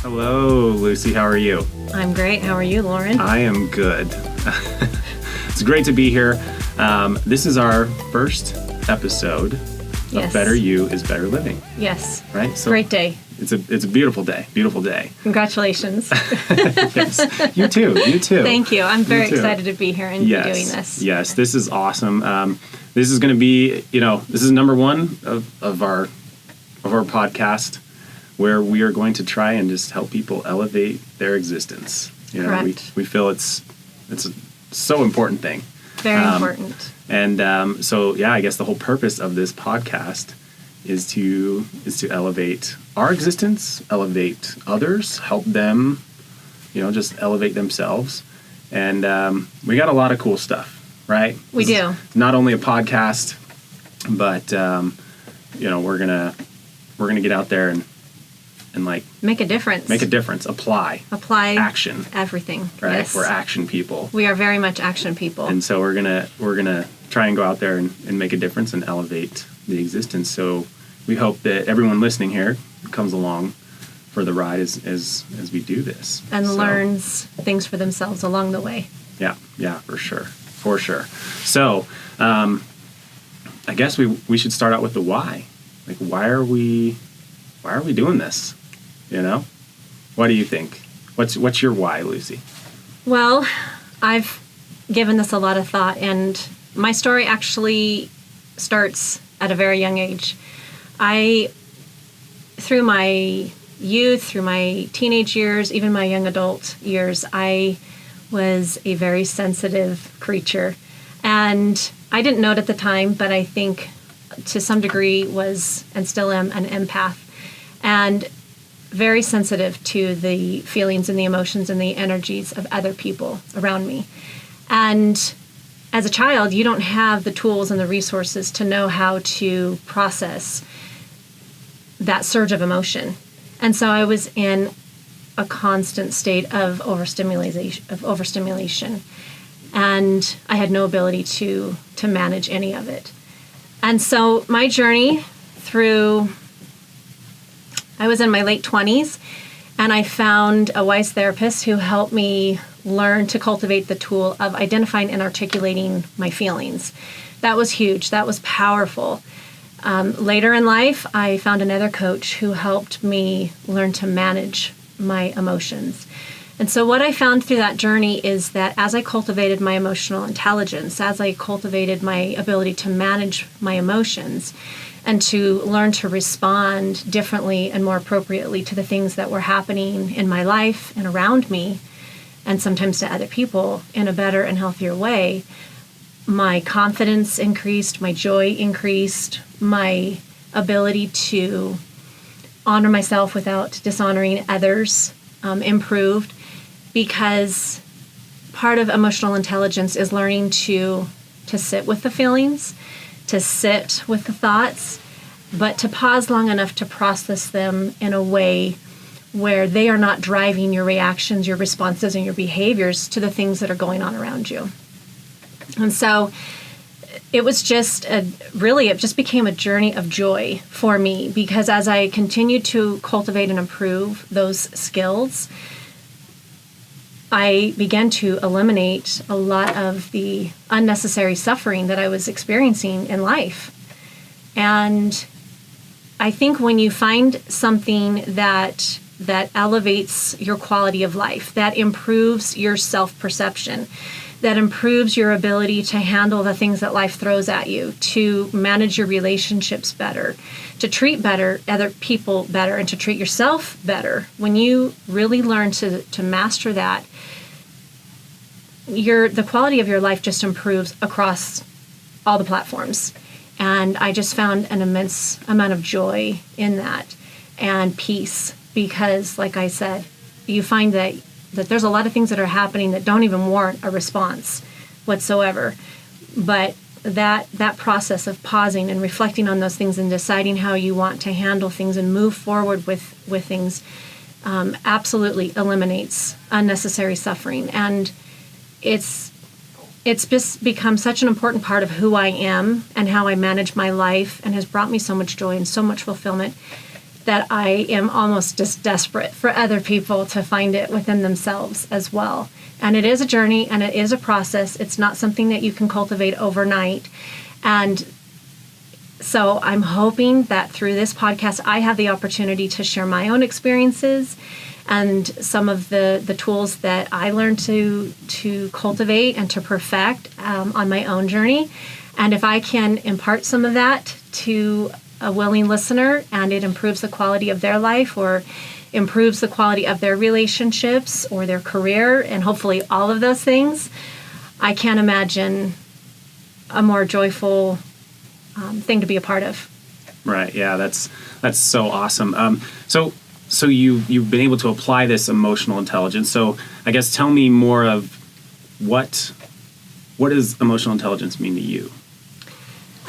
Hello, Lucy. How are you? I'm great. How are you, Lauren? I am good. It's great to be here. This is our first episode of Better You is Better Living. Yes. Right? So great day. It's a beautiful day. Beautiful day. Congratulations. Yes. You too. Thank you. I'm very excited to be here and be doing this. Yes, this is awesome. This is going to be, this is number one of our podcast, where we are going to try and just help people elevate their existence. Correct. We feel it's a so important thing. Very important. And I guess the whole purpose of this podcast is to elevate our existence, elevate others, help them, just elevate themselves. And we got a lot of cool stuff, right? We do. Not only a podcast, but we're gonna get out there and make a difference. Apply action. Everything. Right? Yes. We're action people. We are very much action people. And so we're gonna try and go out there and make a difference and elevate the existence. So we hope that everyone listening here comes along for the ride as we do this. And learns things for themselves along the way. Yeah, for sure. So I guess we should start out with the why. Like, why are we doing this? What do you think? What's your why, Lucy? Well, I've given this a lot of thought, and my story actually starts at a very young age. Through my youth, through my teenage years, even my young adult years, I was a very sensitive creature. And I didn't know it at the time, but I think to some degree was, and still am, an empath. And very sensitive to the feelings and the emotions and the energies of other people around me. And as a child, you don't have the tools and the resources to know how to process that surge of emotion. And so I was in a constant state of overstimulation. And I had no ability to manage any of it. And so my journey through, I was in my late 20s, and I found a wise therapist who helped me learn to cultivate the tool of identifying and articulating my feelings. That was huge. That was powerful. Later in life, I found another coach who helped me learn to manage my emotions. And so what I found through that journey is that as I cultivated my emotional intelligence, as I cultivated my ability to manage my emotions, and to learn to respond differently and more appropriately to the things that were happening in my life and around me, and sometimes to other people in a better and healthier way, my confidence increased, my joy increased, my ability to honor myself without dishonoring others improved, because part of emotional intelligence is learning to sit with the feelings, to sit with the thoughts, but to pause long enough to process them in a way where they are not driving your reactions, your responses, and your behaviors to the things that are going on around you. And so it was it just became a journey of joy for me, because as I continued to cultivate and improve those skills, I began to eliminate a lot of the unnecessary suffering that I was experiencing in life. And I think when you find something that elevates your quality of life, that improves your self-perception, that improves your ability to handle the things that life throws at you, to manage your relationships better, to treat other people better, and to treat yourself better. When you really learn to master that, the quality of your life just improves across all the platforms. And I just found an immense amount of joy in that, and peace, because, like I said, you find that there's a lot of things that are happening that don't even warrant a response whatsoever. But that process of pausing and reflecting on those things and deciding how you want to handle things and move forward with things absolutely eliminates unnecessary suffering. And it's just become such an important part of who I am and how I manage my life, and has brought me so much joy and so much fulfillment. that I am almost just desperate for other people to find it within themselves as well. And it is a journey and it is a process. It's not something that you can cultivate overnight. And so I'm hoping that through this podcast, I have the opportunity to share my own experiences and some of the tools that I learned to cultivate and to perfect on my own journey. And if I can impart some of that to a willing listener and it improves the quality of their life or improves the quality of their relationships or their career and hopefully all of those things, I can't imagine a more joyful thing to be a part of. Right. Yeah, that's so awesome. So you've been able to apply this emotional intelligence. So I guess tell me more of what does emotional intelligence mean to you?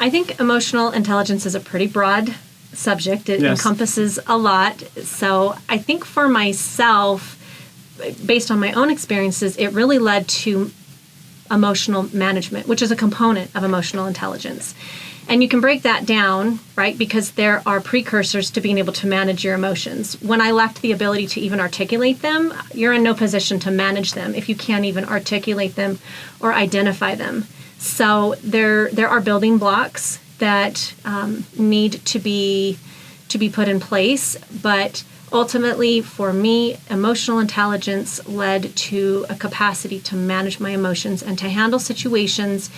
I think emotional intelligence is a pretty broad subject. It encompasses a lot. So I think for myself, based on my own experiences, it really led to emotional management, which is a component of emotional intelligence. And you can break that down, right? Because there are precursors to being able to manage your emotions. When I lacked the ability to even articulate them, you're in no position to manage them if you can't even articulate them or identify them. So there are building blocks that need to be put in place. But ultimately, for me, emotional intelligence led to a capacity to manage my emotions and to handle situations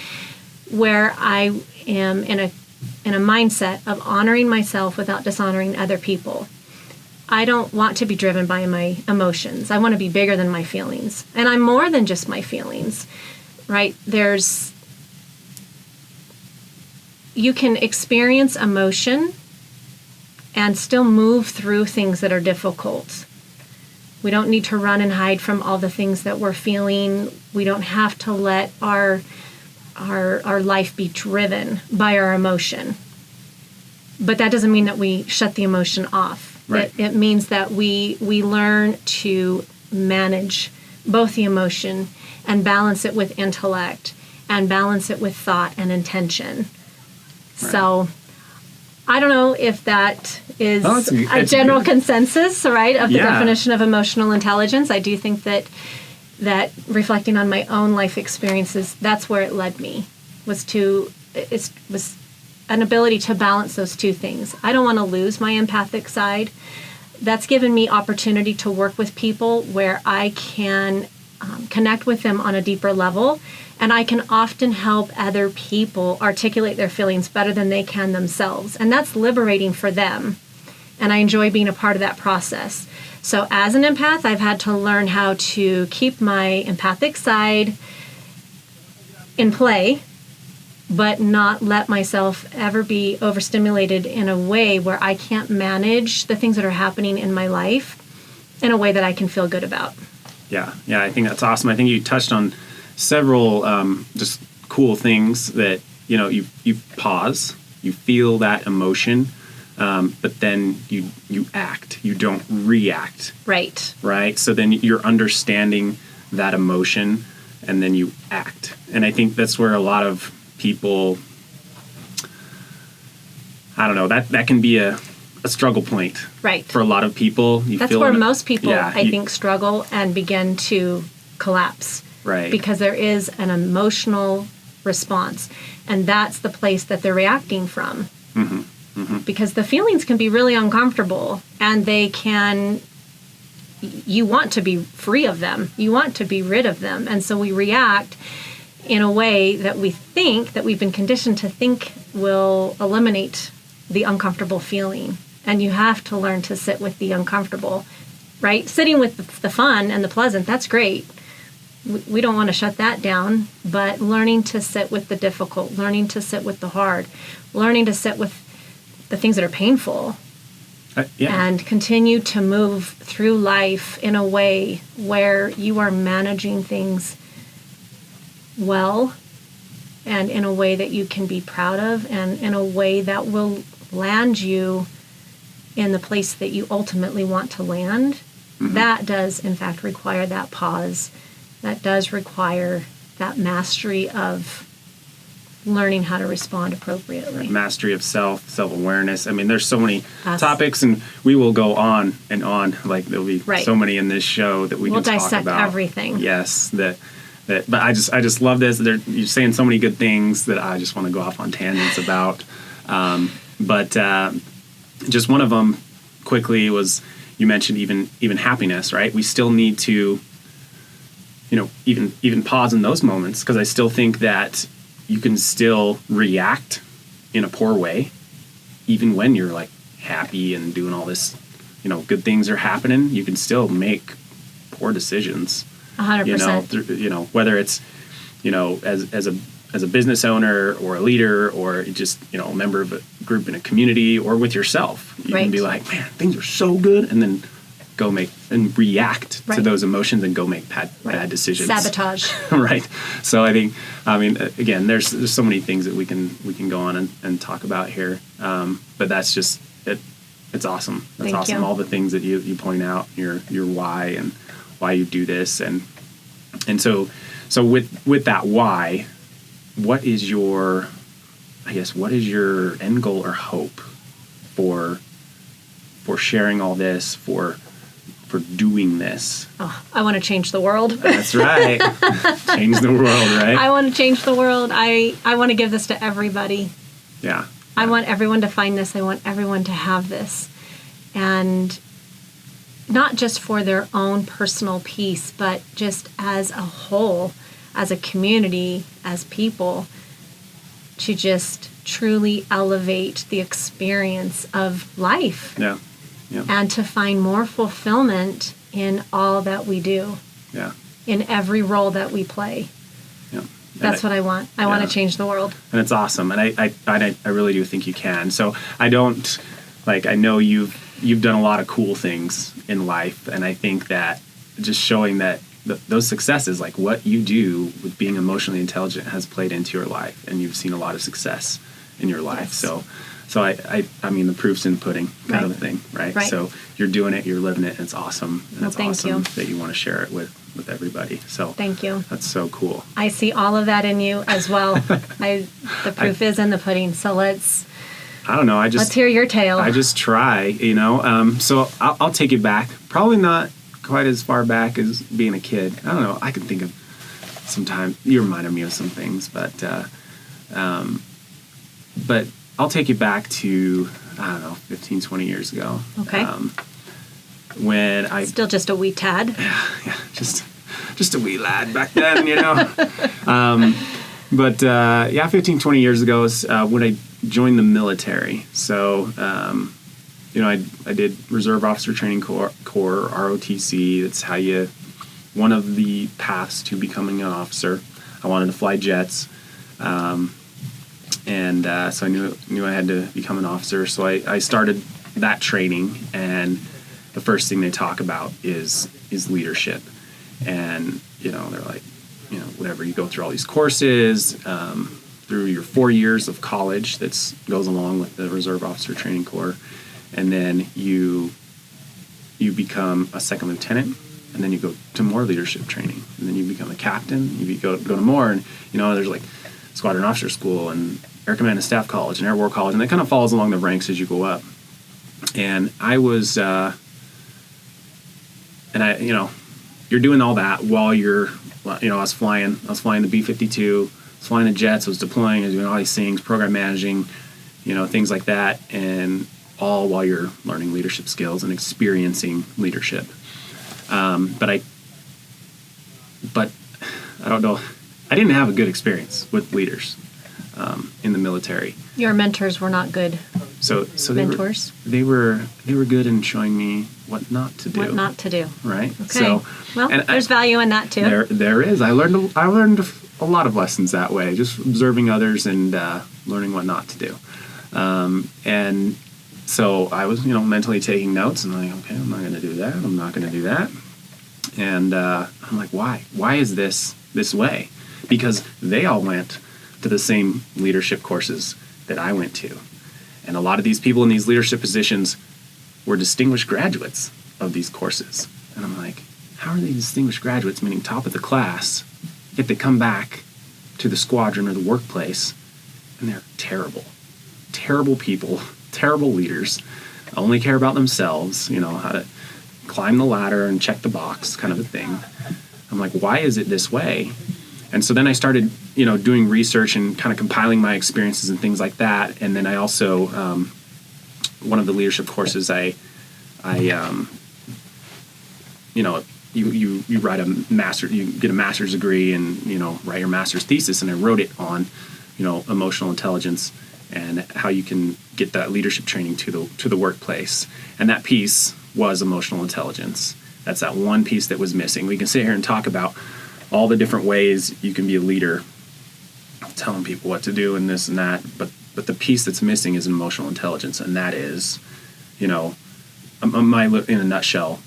where I am in a mindset of honoring myself without dishonoring other people. I don't want to be driven by my emotions. I want to be bigger than my feelings. And I'm more than just my feelings, right? You can experience emotion and still move through things that are difficult. We don't need to run and hide from all the things that we're feeling. We don't have to let our life be driven by our emotion. But that doesn't mean that we shut the emotion off. Right. It means that we learn to manage both the emotion and balance it with intellect and balance it with thought and intention. Right. So I don't know if that is a general consensus, right, of the definition of emotional intelligence. I do think that reflecting on my own life experiences, that's where it led me, was an ability to balance those two things. I don't want to lose my empathic side. That's given me opportunity to work with people where I can connect with them on a deeper level, and I can often help other people articulate their feelings better than they can themselves. And that's liberating for them. And I enjoy being a part of that process. So as an empath, I've had to learn how to keep my empathic side in play, but not let myself ever be overstimulated in a way where I can't manage the things that are happening in my life in a way that I can feel good about. Yeah, I think that's awesome. I think you touched on several just cool things that, you pause, you feel that emotion, but then you act. You don't react. Right. Right? So then you're understanding that emotion, and then you act. And I think that's where a lot of people, I don't know, that can be a struggle point. Right. For a lot of people. That's where most people, I think, struggle and begin to collapse. Right. Because there is an emotional response. And that's the place that they're reacting from. Mm-hmm. Mm-hmm. Because the feelings can be really uncomfortable, and you want to be free of them. You want to be rid of them. And so we react in a way that we think, that we've been conditioned to think, will eliminate the uncomfortable feeling. And you have to learn to sit with the uncomfortable, right? Sitting with the fun and the pleasant, that's great. We don't want to shut that down, but learning to sit with the difficult, learning to sit with the hard, learning to sit with the things that are painful, and continue to move through life in a way where you are managing things well, and in a way that you can be proud of, and in a way that will land you in the place that you ultimately want to land. Mm-hmm. That does, in fact, require that pause. That does require that mastery of learning how to respond appropriately. Mastery of self-awareness. I mean, there's so many Yes. topics, and we will go on and on. Like, there'll be Right. so many in this show that we'll can talk dissect about. everything. Yes, but I just love this. You're saying so many good things that I just want to go off on tangents about. But just one of them quickly was, you mentioned even happiness, right? We still need to, even pause in those moments, because I still think that you can still react in a poor way, even when you're like happy and doing all this, good things are happening. You can still make poor decisions. 100%. Whether it's, as a business owner or a leader, or just, a member of a group in a community, or with yourself, you can be like, man, things are so good, and then go make and react to those emotions and go make bad decisions. Sabotage. Right. So I mean, again, there's so many things that we can go on and talk about here. But that's just it. It's awesome. That's Thank awesome. you. All the things that you point out, your why and why you do this, and so with that why, what is your end goal or hope for sharing all this, for doing this? Oh, I want to change the world. That's right. Change the world, right? I want to change the world. I want to give this to everybody. Yeah. I want everyone to find this. I want everyone to have this. And not just for their own personal peace, but just as a whole, as a community, as people, to just truly elevate the experience of life. Yeah. Yeah. And to find more fulfillment in all that we do. Yeah. In every role that we play. Yeah. That's what I want. I want to change the world. And it's awesome. And I really do think you can. So I know you've done a lot of cool things in life. And I think that just showing that those successes, like what you do with being emotionally intelligent, has played into your life, and you've seen a lot of success in your life. Yes. So I mean, the proof's in the pudding, kind of a thing, right? Right. So you're doing it, you're living it, and it's awesome. And it's thank awesome you. that you want to share it with everybody. So Thank you. That's so cool. I see all of that in you as well. The proof is in the pudding. So let's hear your tale. I just try, So I'll take you back. Probably not quite as far back as being a kid. I don't know. I can think of some time. You reminded me of some things, but I'll take you back to, 15, 20 years ago. Okay. When I still just a wee tad. Yeah, just a wee lad back then, But 15, 20 years ago is when I joined the military. So, I did Reserve Officer Training Corps, ROTC. That's one of the paths to becoming an officer. I wanted to fly jets. So I knew I had to become an officer. So I started that training, and the first thing they talk about is leadership. And, they're like, whatever, you go through all these courses, through your 4 years of college that goes along with the Reserve Officer Training Corps. And then you become a second lieutenant, and then you go to more leadership training, and then you become a captain. You go to more, and there's like Squadron Officer School and Air Command and Staff College and Air War College, and that kind of follows along the ranks as you go up. And I was, you're doing all that while you're, I was flying the B-52, I was flying the jets, I was deploying, I was doing all these things, program managing, things like that, and all while you're learning leadership skills and experiencing leadership. But I don't know. I didn't have a good experience with leaders in the military. Your mentors were not good. So mentors. They were good in showing me what not to do. What not to do. Right. Okay. There's value in that too. There is. I learned a lot of lessons that way, just observing others and learning what not to do. And so I was, mentally taking notes, and I'm like, okay, I'm not going to do that. I'm not going to do that. And I'm like, why? Why is this way? Because they all went to the same leadership courses that I went to. And a lot of these people in these leadership positions were distinguished graduates of these courses. And I'm like, how are they distinguished graduates, meaning top of the class, yet they come back to the squadron or the workplace and they're terrible people, terrible leaders, only care about themselves, how to climb the ladder and check the box kind of a thing. I'm like, why is it this way? And so then I started, doing research and kind of compiling my experiences and things like that. And then I also, one of the leadership courses, you write you get a master's degree and, write your master's thesis. And I wrote it on, emotional intelligence and how you can get that leadership training to the workplace. And that piece was emotional intelligence. That's that one piece that was missing. We can sit here and talk about all the different ways you can be a leader, telling people what to do and this and that, but the piece that's missing is emotional intelligence, and that is, in a nutshell,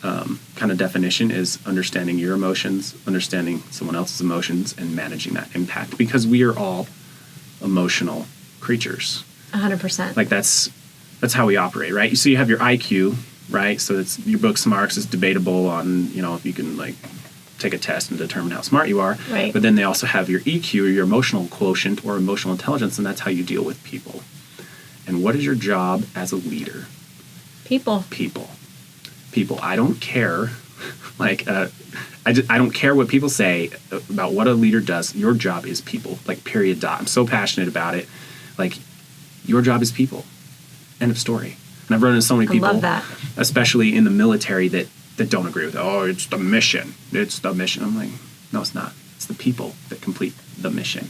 kind of definition is understanding your emotions, understanding someone else's emotions, and managing that impact, because we are all emotional creatures. 100%. Like that's how we operate, right? So you have your IQ, right? So it's your book Smarts is debatable on, if you can take a test and determine how smart you are. Right. But then they also have your EQ, or your emotional quotient, or emotional intelligence, and that's how you deal with people. And what is your job as a leader? People. I don't care. I don't care what people say about what a leader does. Your job is people. Period. Dot. I'm so passionate about it. Your job is people. End of story. And I've run into so many people, I love that, especially in the military, that don't agree with it. Oh, it's the mission. I'm like, no, it's not. It's the people that complete the mission,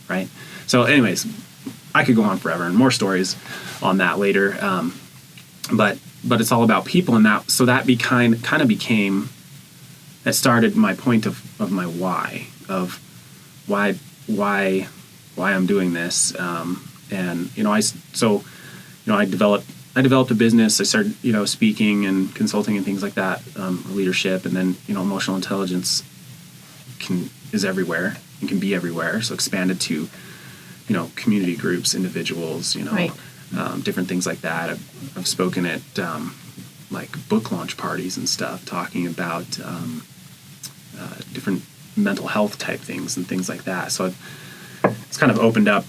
right? So anyways, I could go on forever and more stories on that later. But it's all about people, and that kind of became, that started my point of my why, of why I'm doing this. And I developed a business. I started, speaking and consulting and things like that, leadership, and then, emotional intelligence is everywhere and can be everywhere. So expanded to, community groups, individuals, right. Different things like that. I've spoken at book launch parties and stuff, talking about different mental health type things and things like that. So it's kind of opened up,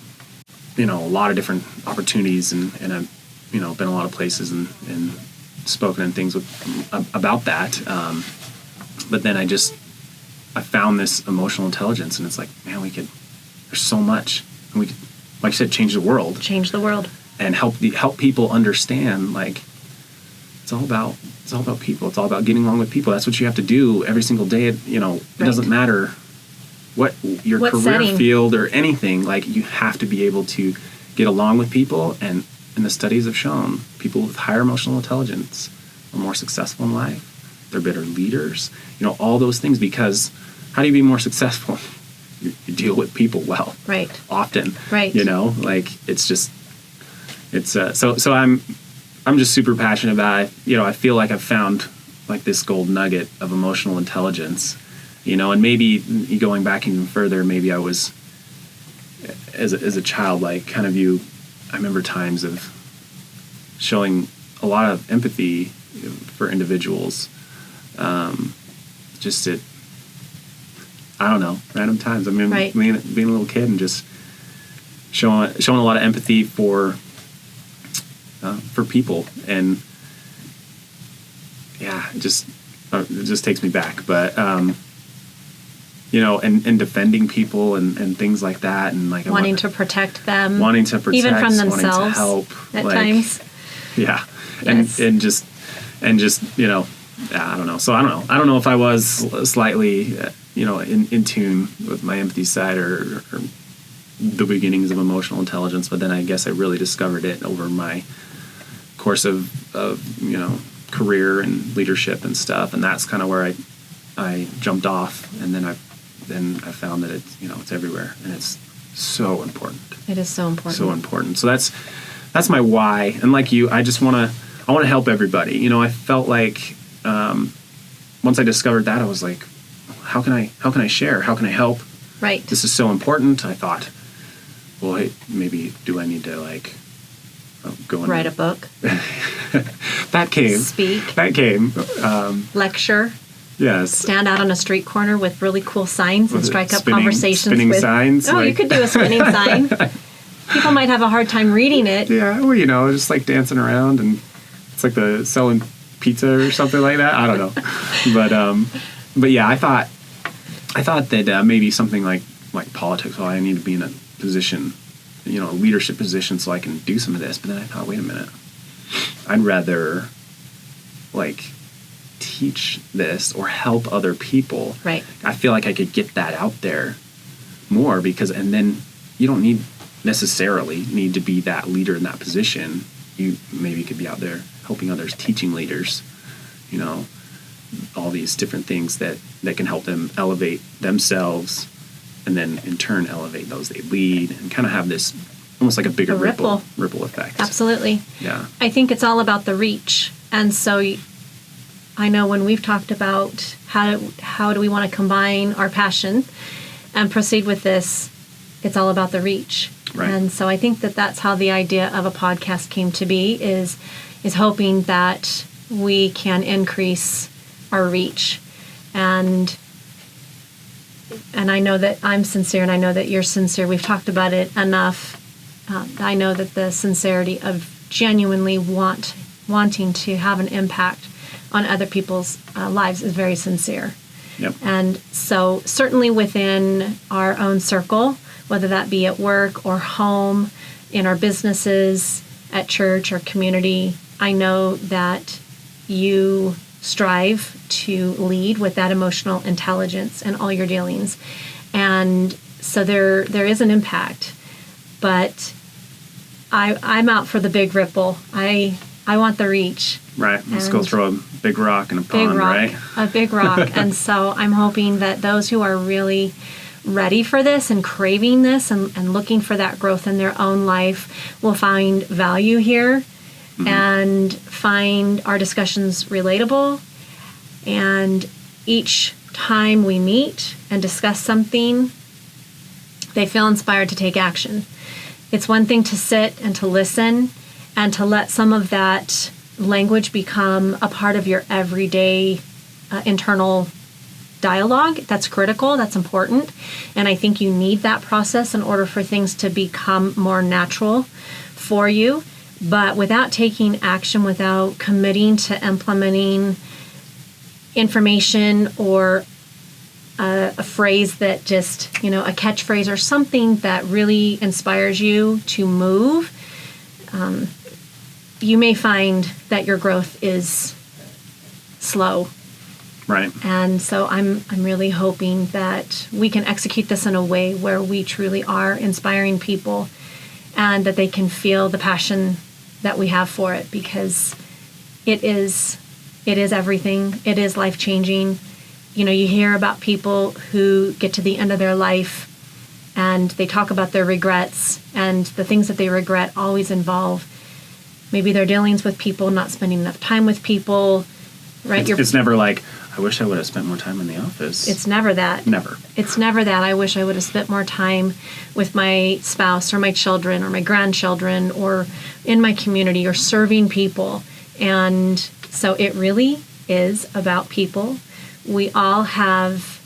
a lot of different opportunities, and I've been a lot of places and spoken and things about that. But then I found this emotional intelligence, and it's like, man, there's so much, and we could, like you said, change the world. And help people understand, it's all about people. It's all about getting along with people. That's what you have to do every single day. It doesn't matter what your career setting, field or anything. You have to be able to get along with people, and the studies have shown people with higher emotional intelligence are more successful in life. They're better leaders. All those things, because how do you be more successful? You deal with people well. Right. Often. Right. So I'm just super passionate about it. I feel like I've found this gold nugget of emotional intelligence, and maybe going back even further, maybe I was as a child, I remember times of showing a lot of empathy for individuals, just at, I don't know, random times. I mean, right. being a little kid and just showing a lot of empathy for people, and yeah, it just takes me back. But and defending people and things like that, and wanting to protect them, even from themselves, wanting to help at times. Yeah, yes. and just I don't know. So I don't know if I was slightly in tune with my empathy side or the beginnings of emotional intelligence, but then I guess I really discovered it over my course of career and leadership and stuff, and that's kind of where I jumped off, and then I found that it's everywhere, and it's so important. It is so important. So important. So that's my why, and like you, I want to help everybody. I felt like once I discovered that, I was like, how can I share? How can I help? Right. This is so important. I thought, well, hey, maybe do I need to go and write a book? That came. Speak. That came. Lecture. Yes. Stand out on a street corner with really cool signs and strike up conversations spinning with signs. Oh, you could do a spinning sign. people might have a hard time reading it. Yeah, well, just like dancing around, and it's like the selling pizza or something like that. I don't know, but yeah, I thought that maybe something like politics. Well, I need to be in a position, a leadership position, so I can do some of this. But then I thought, wait a minute, I'd rather teach this or help other people. Right. I feel like I could get that out there more, and then you don't necessarily need to be that leader in that position. You maybe could be out there helping others, teaching leaders, all these different things that can help them elevate themselves, and then in turn elevate those they lead, and kind of have this almost like a bigger ripple effect. Absolutely. Yeah. I think it's all about the reach. And so I know when we've talked about how do we want to combine our passion and proceed with this, it's all about the reach. Right. And so I think that's how the idea of a podcast came to be, is hoping that we can increase our reach. And I know that I'm sincere, and I know that you're sincere. We've talked about it enough. I know that the sincerity of genuinely wanting to have an impact on other people's lives is very sincere. Yep. And so certainly within our own circle, whether that be at work or home, in our businesses, at church or community, I know that you strive to lead with that emotional intelligence in all your dealings. And so there is an impact. But I'm out for the big ripple. I want the reach. Right. Let's go throw a big rock in a pond, right? A big rock. And so I'm hoping that those who are really ready for this and craving this and looking for that growth in their own life will find value here, and find our discussions relatable. And each time we meet and discuss something, they feel inspired to take action. It's one thing to sit and to listen and to let some of that language become a part of your everyday internal dialogue. That's critical. That's important. And I think you need that process in order for things to become more natural for you. But without taking action, without committing to implementing information or a phrase that just, a catchphrase or something that really inspires you to move, you may find that your growth is slow. Right. And so I'm really hoping that we can execute this in a way where we truly are inspiring people, and that they can feel the passion that we have for it, because it is everything. It is life-changing. You hear about people who get to the end of their life and they talk about their regrets, and the things that they regret always involve maybe their dealings with people, not spending enough time with people, right? It's never like, I wish I would have spent more time in the office. It's never that. Never. It's never that. I wish I would have spent more time with my spouse or my children or my grandchildren or in my community or serving people. And so it really is about people. We all have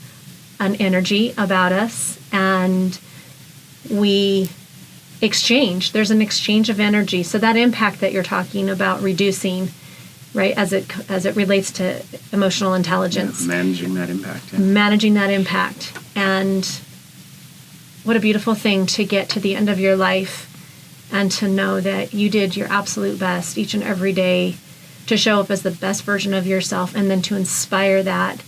an energy about us, and we exchange. There's an exchange of energy. So that impact that you're talking about reducing, right, as it relates to emotional intelligence. Yeah, managing that impact. Yeah. Managing that impact. And what a beautiful thing to get to the end of your life and to know that you did your absolute best each and every day to show up as the best version of yourself, and then to inspire that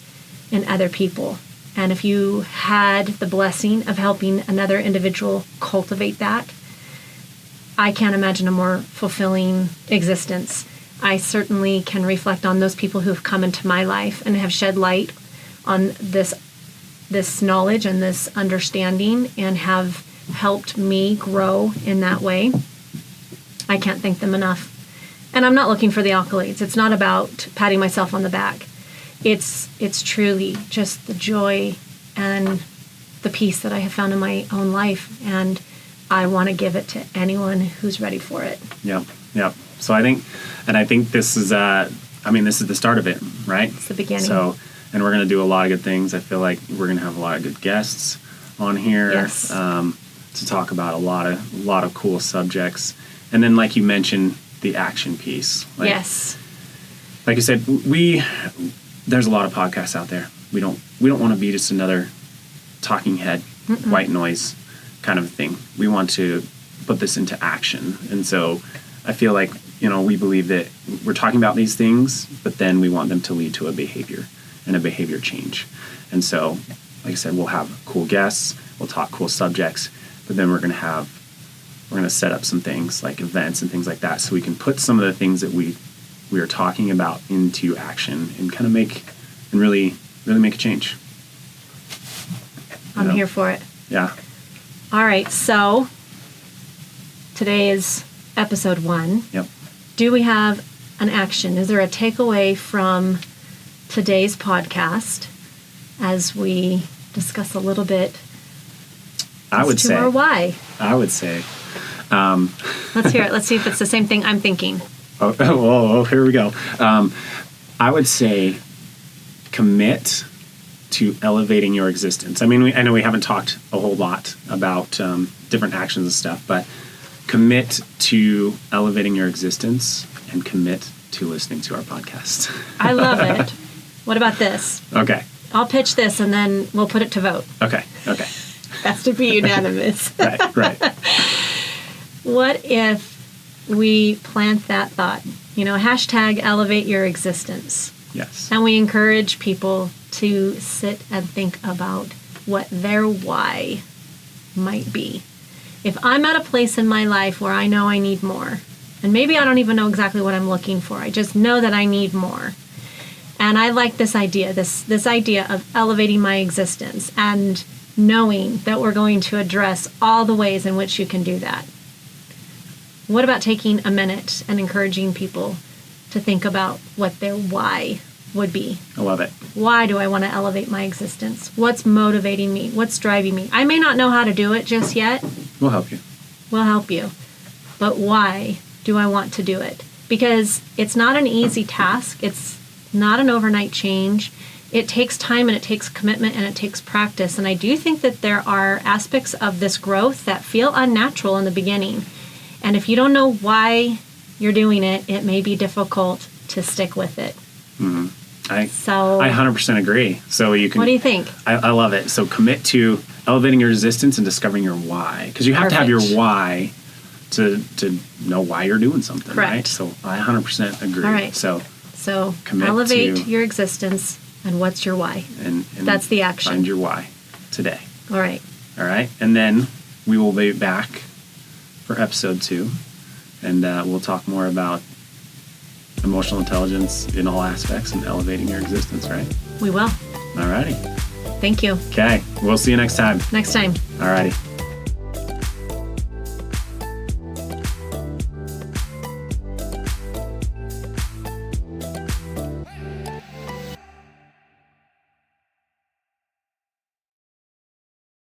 in other people. And if you had the blessing of helping another individual cultivate that, I can't imagine a more fulfilling existence. I certainly can reflect on those people who have come into my life and have shed light on this knowledge and this understanding, and have helped me grow in that way. I can't thank them enough. And I'm not looking for the accolades. It's not about patting myself on the back. It's truly just the joy and the peace that I have found in my own life, and I want to give it to anyone who's ready for it. Yeah. So I think this is this is the start of it, right? It's the beginning. So, and we're going to do a lot of good things. I feel like we're going to have a lot of good guests on here. Yes. to talk about a lot of cool subjects. And then, like you mentioned, the action piece. Yes. Like I said, there's a lot of podcasts out there. We don't want to be just another talking head, white noise kind of thing. We want to put this into action. And so I feel like, we believe that we're talking about these things, but then we want them to lead to a behavior and a behavior change. And so, like I said, we'll have cool guests, we'll talk cool subjects, but then we're going to set up some things like events and things like that so we can put some of the things that we are talking about into action and kind of really make a change. I'm here for it. Yeah. All right. So today is episode 1. Yep. Do we have an action? Is there a takeaway from today's podcast as we discuss a little bit as to our why? I would say. Let's hear it. Let's see if it's the same thing I'm thinking. Oh, here we go. I would say commit to elevating your existence. I mean, I know we haven't talked a whole lot about different actions and stuff, but commit to elevating your existence and commit to listening to our podcast. I love it. What about this? Okay. I'll pitch this and then we'll put it to vote. Okay. Has to be unanimous. Right. What if we plant that thought? Hashtag elevate your existence. Yes. And we encourage people to sit and think about what their why might be. If I'm at a place in my life where I know I need more, and maybe I don't even know exactly what I'm looking for, I just know that I need more. And I like this idea, this idea of elevating my existence and knowing that we're going to address all the ways in which you can do that. What about taking a minute and encouraging people to think about what their why would be? I love it. Why do I want to elevate my existence? What's motivating me? What's driving me? I may not know how to do it just yet. We'll help you. We'll help you. But why do I want to do it? Because it's not an easy task. It's not an overnight change. It takes time and it takes commitment and it takes practice. And I do think that there are aspects of this growth that feel unnatural in the beginning. And if you don't know why you're doing it, it may be difficult to stick with it. Mm-hmm. I 100% agree. So you can. What do you think? I love it. So commit to elevating your resistance and discovering your why, because you have to have your why to know why you're doing something. Correct. Right? So I 100% agree. All right. So commit elevate your existence, and what's your why? And that's the action. Find your why today. All right. And then we will be back for episode 2, and we'll talk more about emotional intelligence in all aspects and elevating your existence, right? We will. Alrighty. Thank you. Okay. We'll see you next time. Next time. Alrighty.